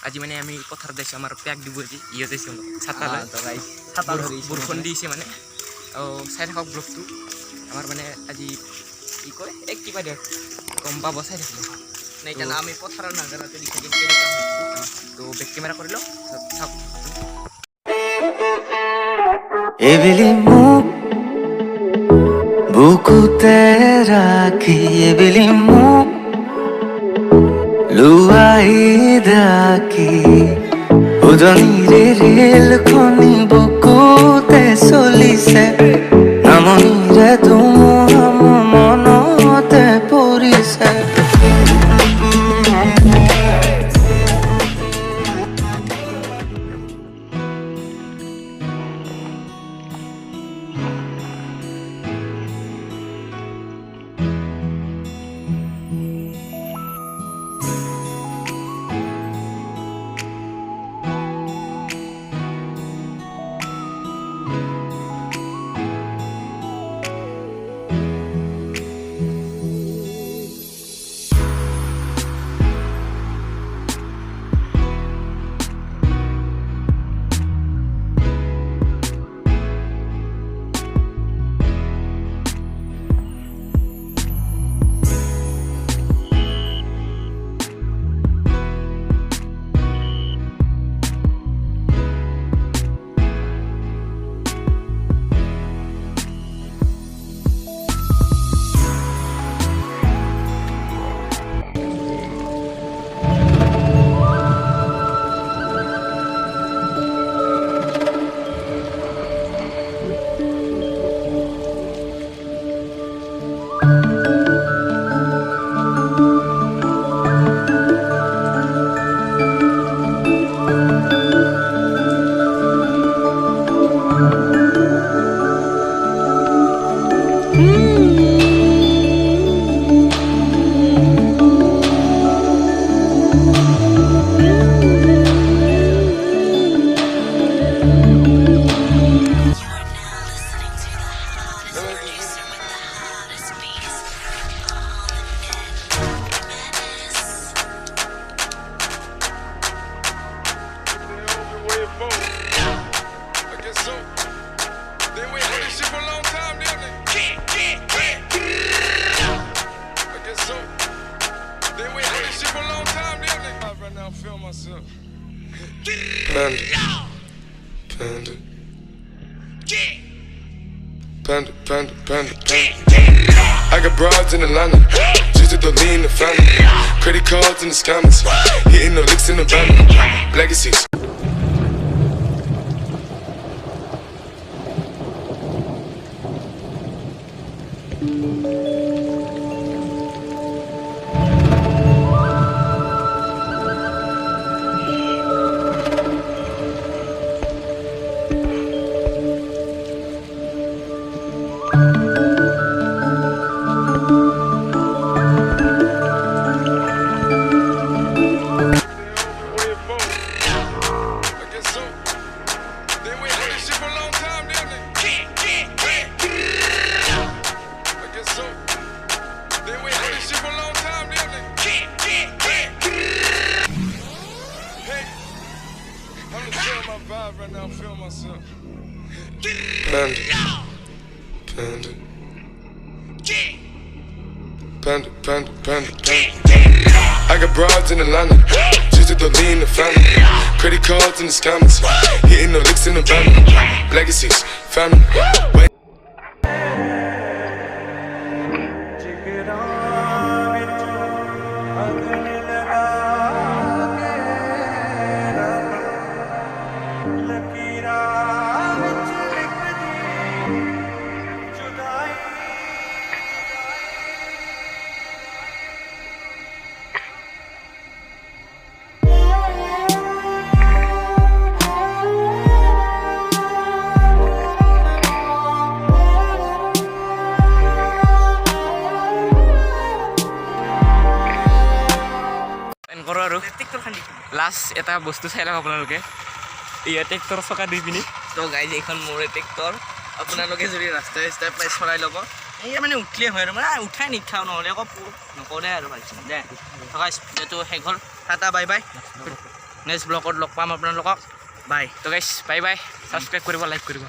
আজি মানে আমি পথাৰত যাইছোঁ আমাৰ পেক দিব আজি ইয়ে যাইছোঁ ছাতা লৈ বৰষুণ দিছে মানে চাই থাকক ব্লগটো আমাৰ মানে আজি কি কয় এক কিবা দিয়ক গম পাব চাই থাকিলে সেইকাৰণে আমি পথাৰৰ নাজাৰাটো দেখি তো বেক কেমেৰা কৰি লওঁ চাওক এবেলি মোক বুকুতে ৰাখি এবেলি মোক লুৱাই ডাকি উজনিৰে ৰেলখনি বুকুতে চলিছে নামনিৰে ধুমুহা মনতে পৰিছে Panda. I got broads in Atlanta, just to lean the family. Credit cards in the scammers, hitting the licks in the van. Legacies. Panda. I got broads in Atlanta, just to lean the family. Credit cards in the scammers, hitting the licks in the van. Legacies, family. Last এটা বস্তু চাই লওক আপোনালোকে ইয়া tractor চকা দি পিনি তো guys এইখন মোৰে tractor আপোনালোকে যদি ৰাস্তাই পাই চলাই ল'ব এই মানে উঠিলে হয় আৰু মানে উঠাই নিখাওঁ নহ'লে আকৌ নকৰে আৰু ভালছে দে থকা এইটো শেষ হ'ল টাটা বাই বাই নেক্সট ব্লগত লগ পাম আপোনালোকক বাই তো গাইছ বাই বাই ছাবস্ক্ৰাইব কৰিব লাইক কৰিব